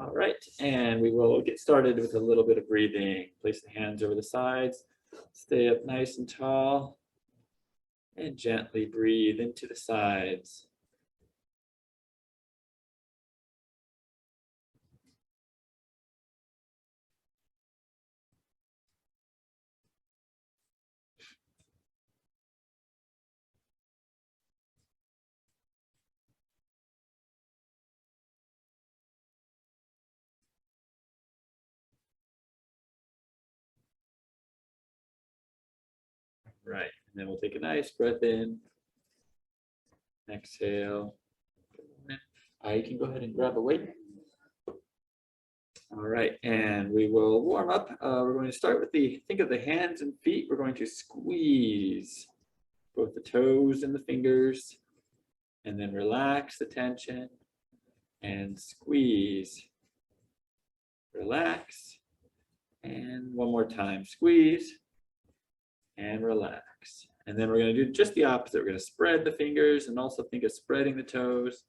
All right, and we will get started with a little bit of breathing. Place the hands over the sides, stay up nice and tall, and gently breathe into the sides. Right, and then we'll take a nice breath in, exhale. You can go ahead and grab a weight. All right, and we will warm up. We're going to start with think of the hands and feet. We're going to squeeze both the toes and the fingers, and then relax the tension and squeeze, relax, and one more time, squeeze and relax. And then we're going to do just the opposite. We're going to spread the fingers and also think of spreading the toes,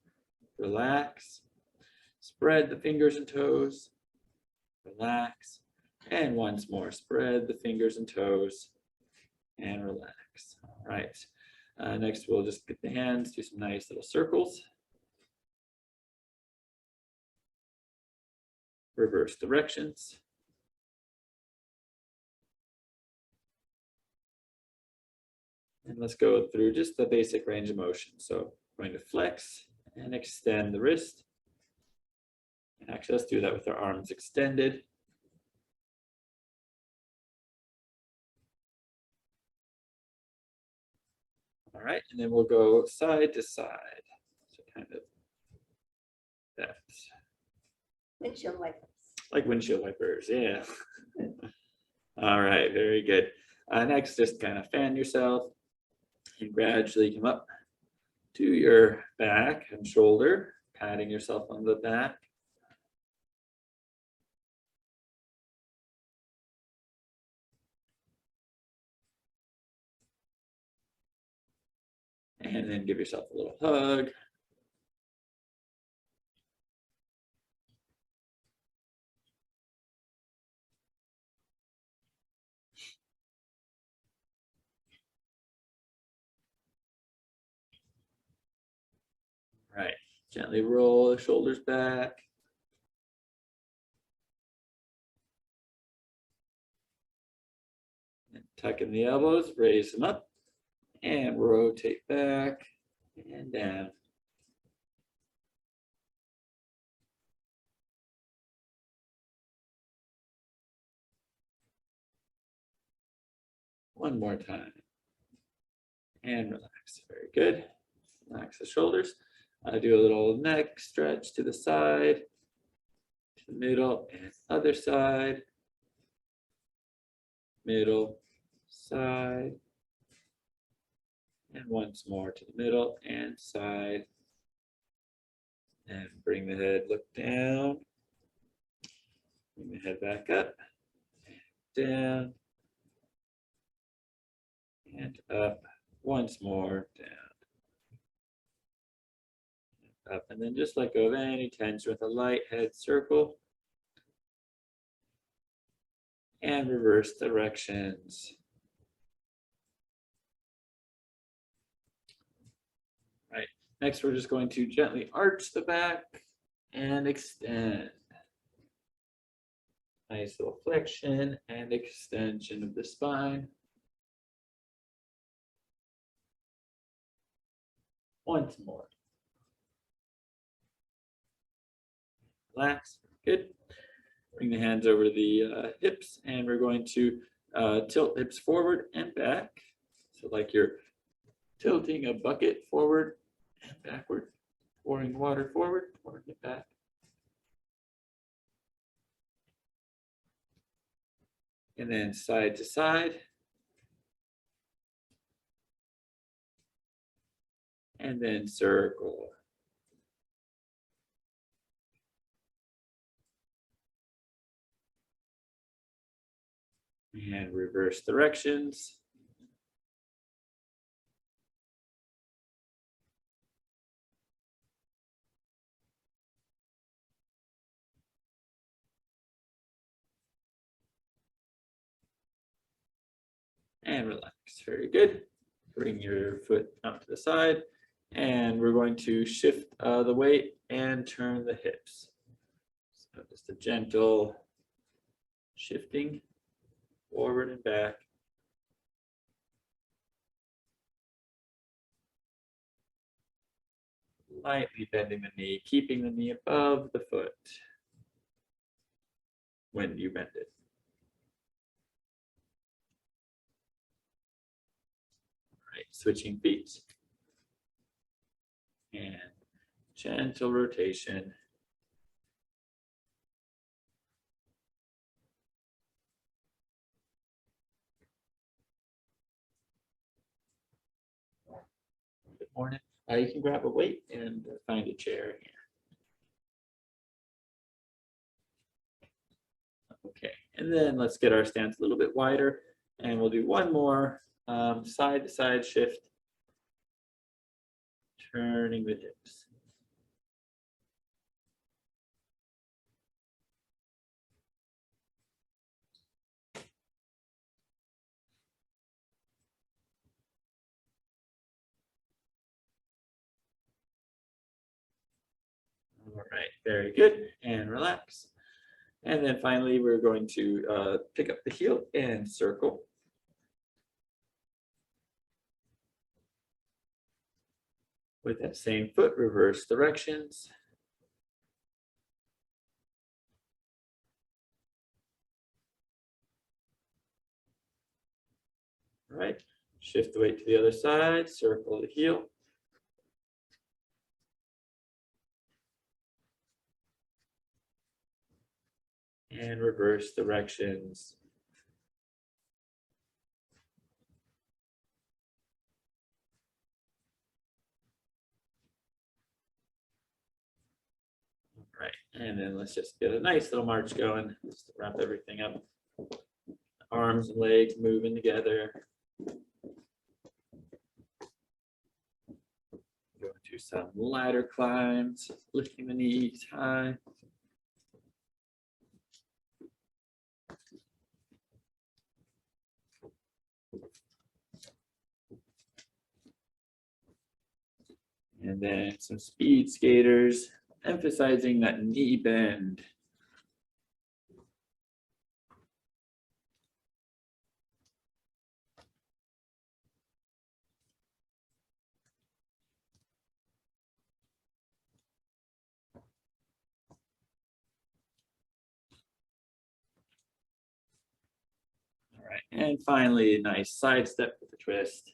relax, spread the fingers and toes, relax, and once more, spread the fingers and toes and relax. All right, next we'll just get the hands, do some nice little circles. Reverse directions. And let's go through just the basic range of motion. So we're going to flex and extend the wrist. And actually, let's do that with our arms extended. All right, and then we'll go side to side. So kind of that. Windshield wipers. Like windshield wipers, yeah. All right, very good. Next, just kind of fan yourself and gradually come up to your back and shoulder, patting yourself on the back. And then give yourself a little hug. Right, gently roll the shoulders back. And tuck in the elbows, raise them up, and rotate back and down. One more time. And relax, very good. Relax the shoulders. Do a little neck stretch to the side, to the middle, and other side, middle, side, and once more to the middle and side. And bring the head, look down, bring the head back up, down, and up, once more, down, up, and then just let go of any tension with a light head circle. And reverse directions. Right, next we're just going to gently arch the back and extend. Nice little flexion and extension of the spine. Once more. Relax, good. Bring the hands over the hips, and we're going to tilt hips forward and back. So like you're tilting a bucket forward and backward, pouring water forward, pouring it back. And then side to side. And then circle. And reverse directions. and relax. Very good. Bring your foot out to the side, and we're going to shift the weight and turn the hips. So just a gentle shifting forward and back. Lightly bending the knee, keeping the knee above the foot when you bend it. All right, switching feet. And gentle rotation. Good morning. You can grab a weight and find a chair here. Okay, and then let's get our stance a little bit wider, and we'll do one more side to side shift, turning the hips. All right, very good, and relax. And then finally, we're going to pick up the heel and circle. With that same foot, reverse directions. All right, shift the weight to the other side, circle the heel. And reverse directions. All right, and then let's just get a nice little march going, just to wrap everything up. Arms and legs moving together. Go into some ladder climbs, lifting the knees high. And then some speed skaters, emphasizing that knee bend. All right, and finally, a nice side step with a twist.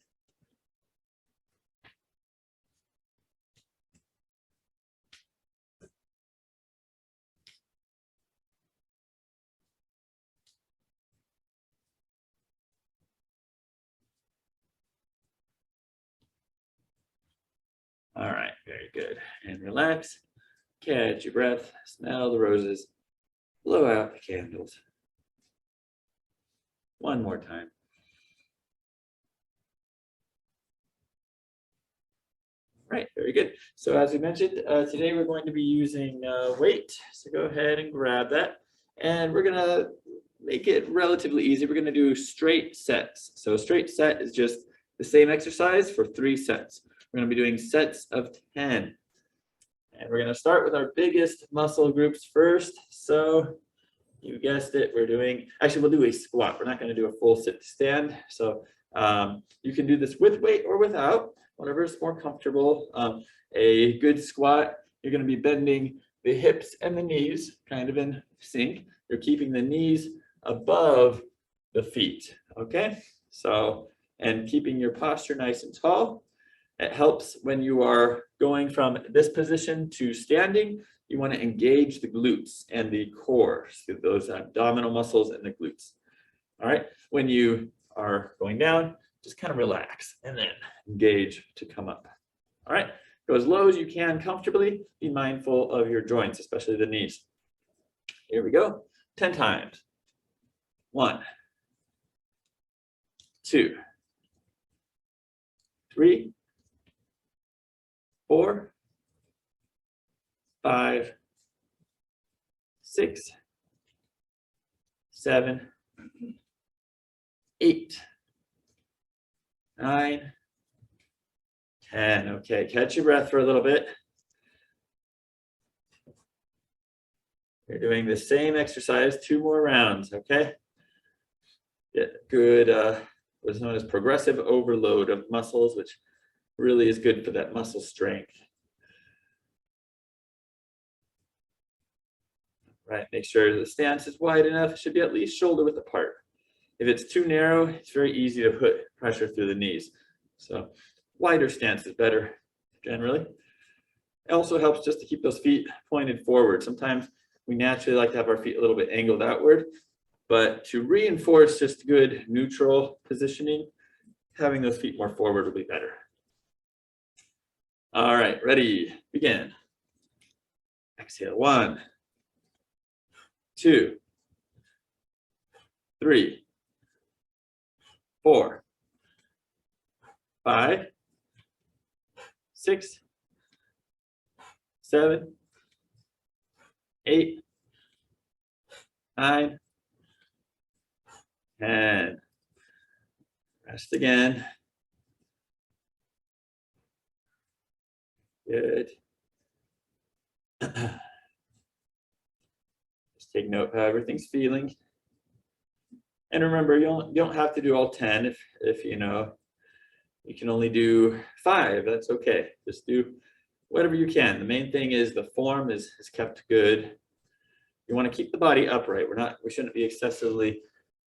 All right, very good. And relax, catch your breath, smell the roses, blow out the candles. One more time. Right, very good. So as we mentioned, today we're going to be using weight. So go ahead and grab that. And we're gonna make it relatively easy. We're gonna do straight sets. So a straight set is just the same exercise for 3 sets. We're gonna be doing sets of 10. And we're gonna start with our biggest muscle groups first. So you guessed it, we'll do a squat. We're not gonna do a full sit to stand. So you can do this with weight or without, whatever is more comfortable. A good squat, you're gonna be bending the hips and the knees kind of in sync. You're keeping the knees above the feet, okay? So, and keeping your posture nice and tall. It helps when you are going from this position to standing. You want to engage the glutes and the core, so those abdominal muscles and the glutes. All right, when you are going down, just kind of relax and then engage to come up. All right, go as low as you can comfortably. Be mindful of your joints, especially the knees. Here we go, 10 times. 1, 2, 3, 4, 5, 6, 7, 8, 9, 10. Okay, catch your breath for a little bit. You're doing the same exercise, 2 more rounds, okay? Get good, what's known as progressive overload of muscles, which really is good for that muscle strength. Right, make sure the stance is wide enough. It should be at least shoulder width apart. If it's too narrow, it's very easy to put pressure through the knees. So wider stance is better generally. It also helps just to keep those feet pointed forward. Sometimes we naturally like to have our feet a little bit angled outward, but to reinforce just good neutral positioning, having those feet more forward will be better. All right, ready, begin. Exhale, 1, 2, 3, 4, 5, 6, 7, 8, 9, 10. Rest again. Good. Just take note of how everything's feeling. And remember, you don't have to do all 10 if you know you can only do 5. That's okay. Just do whatever you can. The main thing is the form is kept good. You want to keep the body upright. We shouldn't be excessively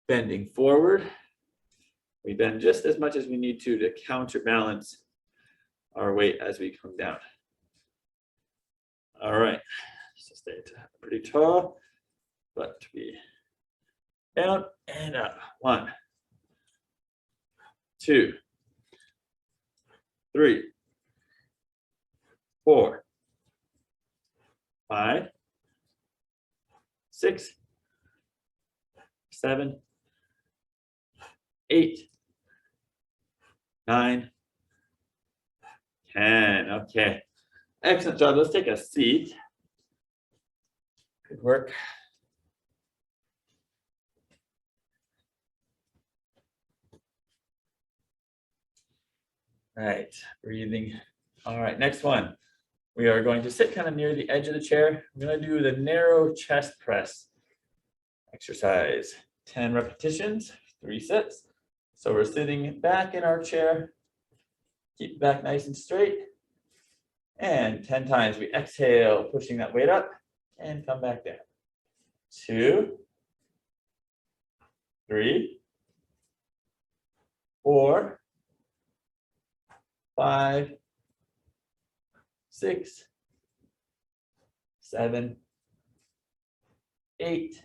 bending forward. We bend just as much as we need to counterbalance our weight as we come down. All right, so stay pretty tall, but to be down and up. 1, 2, 3, 4, 5, 6, 7, 8, 9, 10. Okay, excellent job. Let's take a seat. Good work. All right, breathing. All right, next one. We are going to sit kind of near the edge of the chair. We're going to do the narrow chest press exercise. 10 repetitions, 3 sets. So we're sitting back in our chair. Keep back nice and straight. And 10 times we exhale, pushing that weight up and come back down. 2, 3, 4, 5, 6, 7, 8,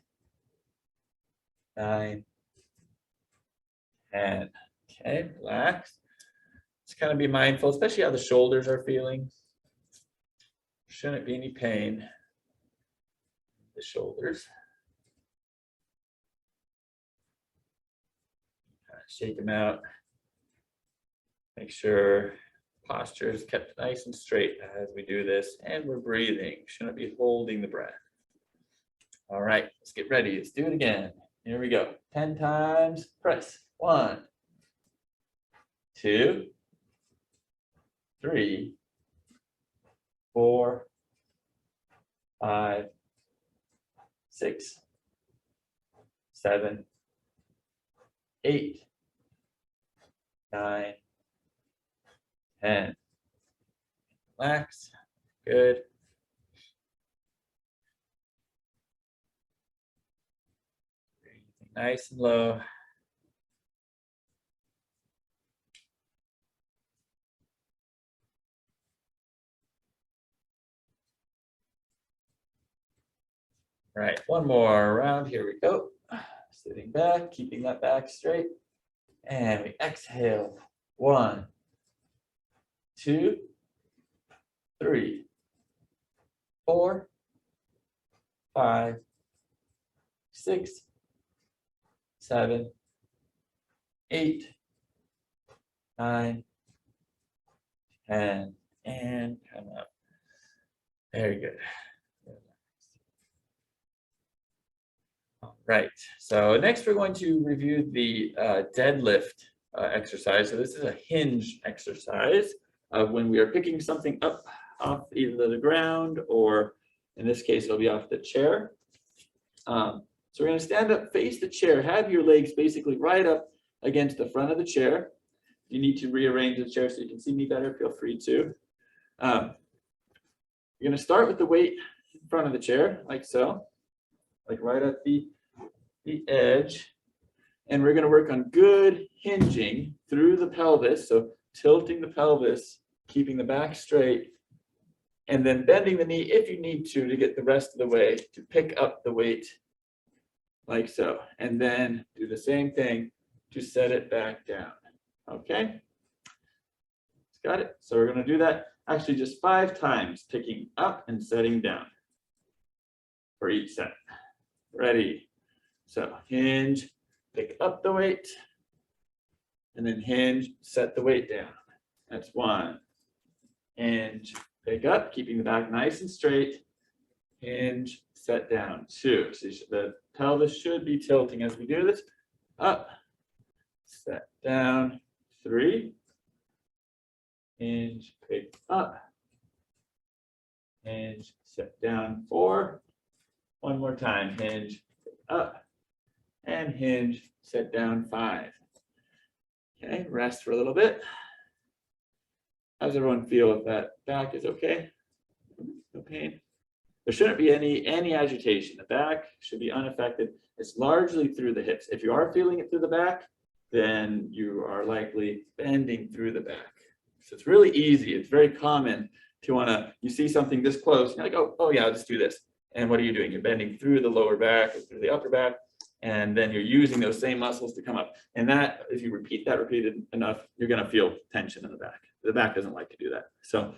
9, 10. Okay, relax. Just kind of be mindful, especially how the shoulders are feeling. Shouldn't be any pain in the shoulders. Kind of shake them out. Make sure posture is kept nice and straight as we do this, and we're breathing. Shouldn't be holding the breath. All right, let's get ready. Let's do it again. Here we go. 10 times press. 1, 2, 3, 4, 5, 6, 7, 8, 9, 10. Relax. Good. Breathing nice and low. All right, one more round. Here we go. Sitting back, keeping that back straight. And we exhale. 1, 2, 3, 4, 5, 6, 7, 8, 9, 10, and come up. Very good. All right, so next we're going to review the deadlift exercise. So this is a hinge exercise of when we are picking something up off either the ground or in this case, it'll be off the chair. So we're going to stand up, face the chair, have your legs basically right up against the front of the chair. You need to rearrange the chair so you can see me better, feel free to. You're going to start with the weight in front of the chair, like so, like right at the edge. And we're going to work on good hinging through the pelvis. So tilting the pelvis, keeping the back straight, and then bending the knee if you need to get the rest of the way to pick up the weight like so. And then do the same thing to set it back down. Okay? Got it? So we're going to do that actually just 5 times, picking up and setting down for each set. Ready? So hinge, pick up the weight, and then hinge, set the weight down. That's 1. Hinge, pick up, keeping the back nice and straight. Hinge, set down. 2. So the pelvis should be tilting as we do this. Up, set down. 3. Hinge, pick up. Hinge, set down. 4. One more time. Hinge, pick up. And hinge, set down. 5. Okay, rest for a little bit. How does everyone feel if that back is okay? No pain? There shouldn't be any agitation. The back should be unaffected. It's largely through the hips. If you are feeling it through the back, then you are likely bending through the back. So it's really easy. It's very common to you see something this close, you're like, oh yeah, I'll just do this. And what are you doing? You're bending through the lower back or through the upper back, and then you're using those same muscles to come up. And that, if you repeated enough, you're gonna feel tension in the back. The back doesn't like to do that. So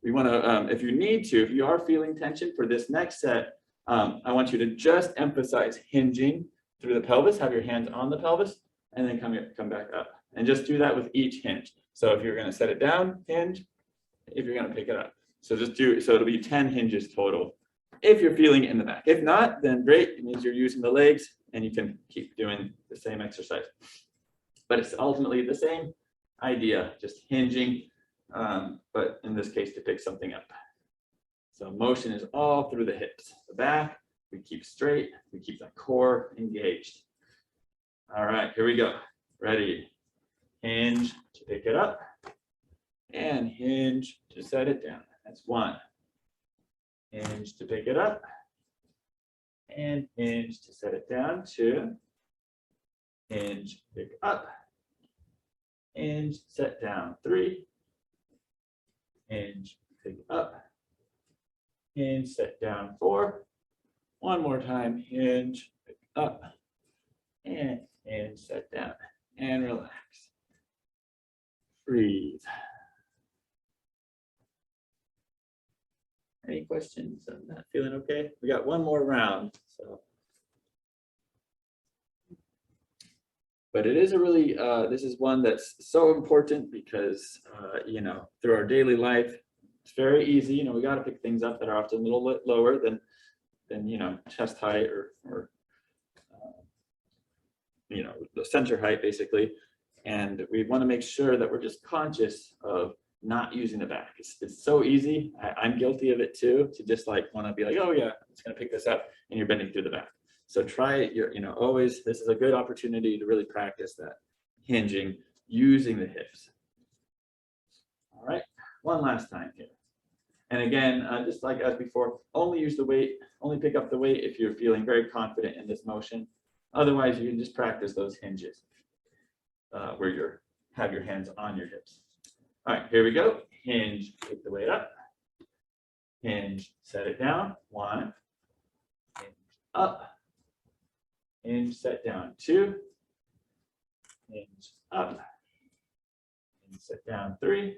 we wanna, if you are feeling tension for this next set, I want you to just emphasize hinging through the pelvis, have your hands on the pelvis, and then come back up. And just do that with each hinge. So if you're gonna set it down, hinge, if you're gonna pick it up. So it'll be 10 hinges total if you're feeling it in the back. If not, then great, it means you're using the legs and you can keep doing the same exercise. But it's ultimately the same idea, just hinging, but in this case to pick something up. So motion is all through the hips. The back, we keep straight, we keep the core engaged. All right, here we go. Ready? Hinge to pick it up and hinge to set it down. That's 1. Hinge to pick it up and hinge to set it down. 2. Hinge, pick up, hinge, set down. 3. Hinge, pick up, hinge, set down. 4. One more time, hinge, pick up, and hinge, set down, and relax. Breathe. Any questions? I'm not feeling okay. We got one more round, so. But it is a really, this is one that's so important because, through our daily life, it's very easy. We got to pick things up that are often a little bit lower than chest height or the center height, basically. And we want to make sure that we're just conscious of not using the back. It's so easy. I'm guilty of it too, to just want to be like, oh yeah, I'm just going to pick this up, and you're bending through the back. So try it, always, this is a good opportunity to really practice that hinging using the hips. All right, one last time here. And again, just like as before, only use the weight, only pick up the weight if you're feeling very confident in this motion. Otherwise, you can just practice those hinges where you have your hands on your hips. All right, here we go. Hinge, pick the weight up. Hinge, set it down. 1. Hinge, up. Hinge, set down. 2. Hinge, up. Hinge, set down. 3.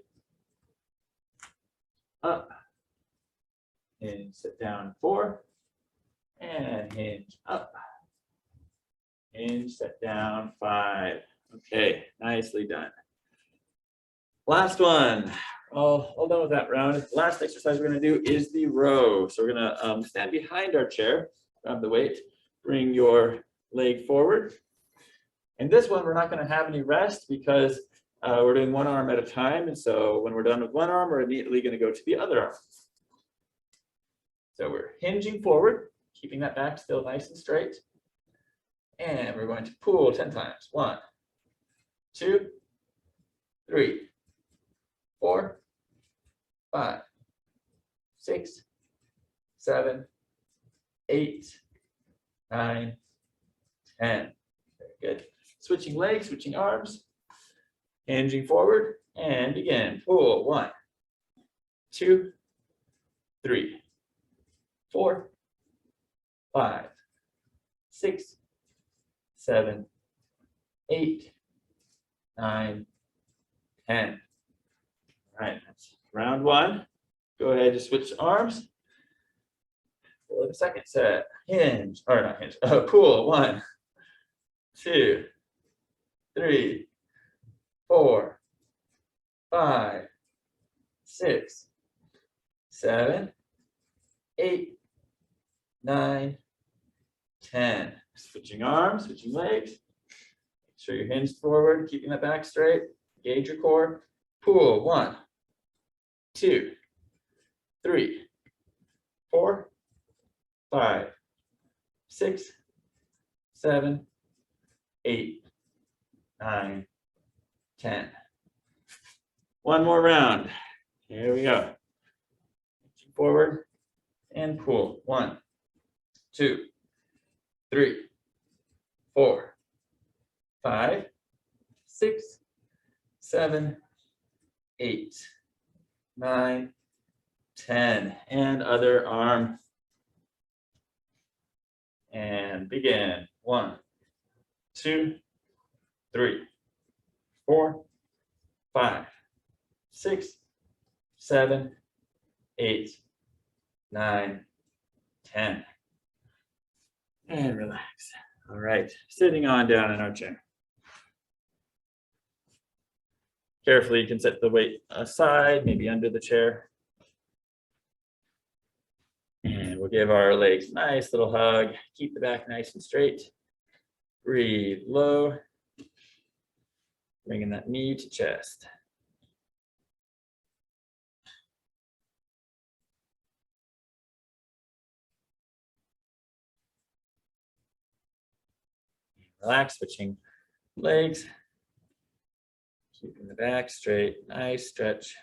Up. Hinge, set down. 4. And hinge, up. Hinge, set down. 5. Okay, nicely done. Last one. All done with that round. The last exercise we're going to do is the row. So we're going to stand behind our chair, grab the weight, bring your leg forward, And this one, we're not going to have any rest because we're doing one arm at a time. And so when we're done with one arm, we're immediately going to go to the other arm. So we're hinging forward, keeping that back still nice and straight. And we're going to pull 10 times. 1, 2, 3, 4, 5, 6, 7, 8, 9, 10. Very good. Switching legs, switching arms, hinging forward, and begin. Pull. 1, 2, 3, 4, 5, 6, 7, 8, 9, 10. All right, that's round one. Go ahead and switch arms. For the second set, hinge, or not hinge, pull. 1, 2, 3, 4, 5, 6, 7, 8, 9, 10. Switching arms, switching legs. Make sure you're hinged forward, keeping that back straight. Engage your core. Pull. 1, 2, 3, 4, 5, 6, 7, 8, 9, 10. One more round. Here we go. Forward and pull. 1, 2, 3, 4, 5, 6, 7, 8, 9, 10. And other arm. And begin. 1, 2, 3, 4, 5, 6, 7, 8, 9, 10. And relax. All right, sitting on down in our chair. Carefully, you can set the weight aside, maybe under the chair. And we'll give our legs a nice little hug. Keep the back nice and straight. Breathe low. Bringing that knee to chest. Relax, switching legs. Keeping the back straight, nice stretch.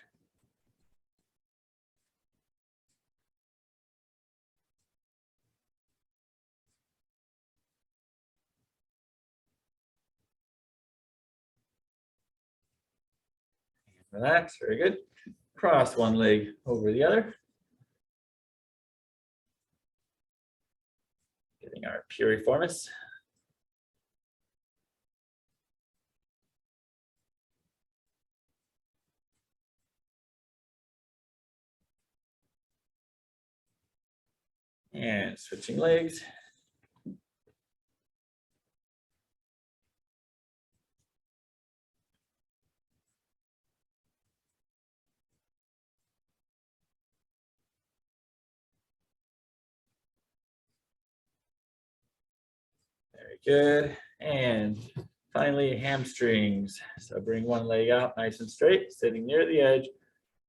Relax, very good. Cross one leg over the other. Getting our piriformis. And switching legs. Very good. And finally, hamstrings. So bring one leg out nice and straight, sitting near the edge.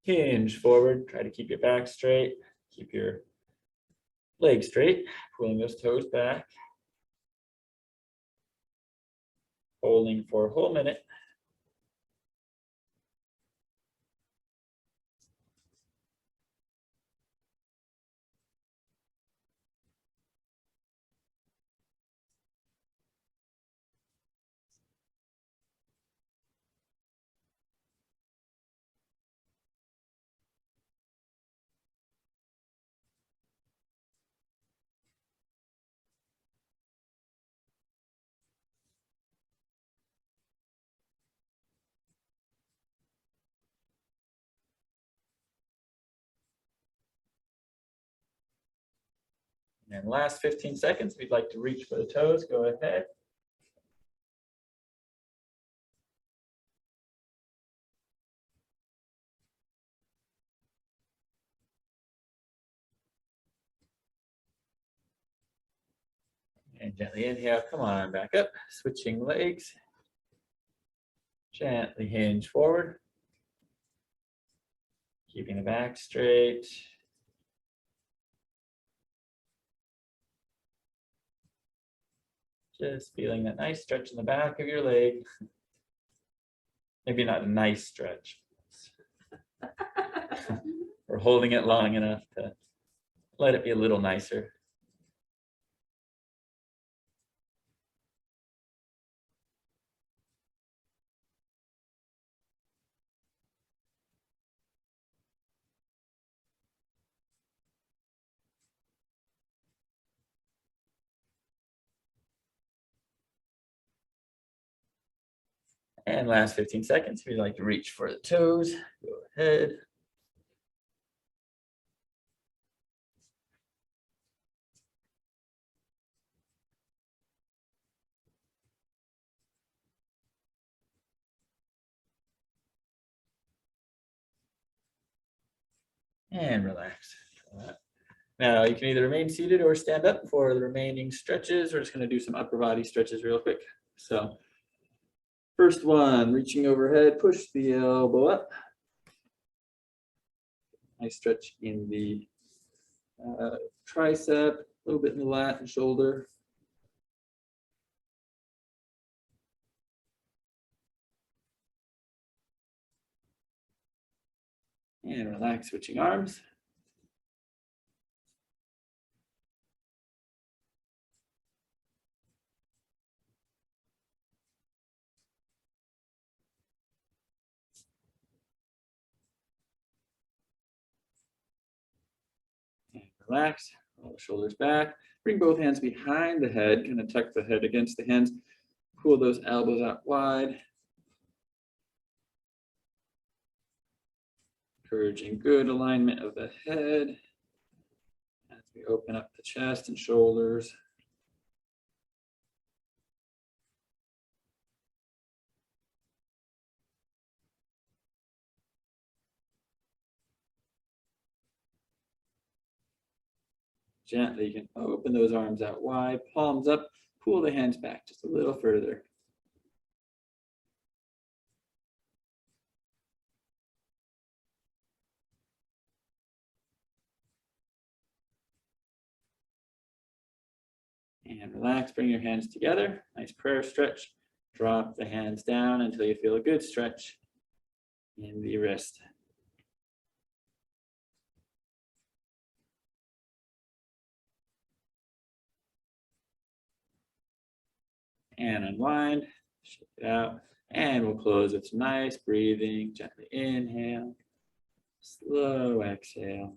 Hinge forward. Try to keep your back straight. Keep your legs straight. Pulling those toes back. Holding for a whole minute. And last 15 seconds, if you'd like to reach for the toes, go ahead. And gently inhale, come on back up, switching legs. Gently hinge forward. Keeping the back straight. Just feeling that nice stretch in the back of your leg. Maybe not a nice stretch. We're holding it long enough to let it be a little nicer. And last 15 seconds, if you'd like to reach for the toes, go ahead. And relax. Now you can either remain seated or stand up for the remaining stretches. We're just going to do some upper body stretches real quick. So first one, reaching overhead, push the elbow up. Nice stretch in the tricep, a little bit in the lat and shoulder. And relax, switching arms. And relax, roll the shoulders back. Bring both hands behind the head, kind of tuck the head against the hands. Pull those elbows out wide. Encouraging good alignment of the head as we open up the chest and shoulders. Gently, you can open those arms out wide, palms up, pull the hands back just a little further. And relax, bring your hands together. Nice prayer stretch. Drop the hands down until you feel a good stretch in the wrist. And unwind, shake it out. And we'll close with some nice breathing. Gently inhale, slow exhale.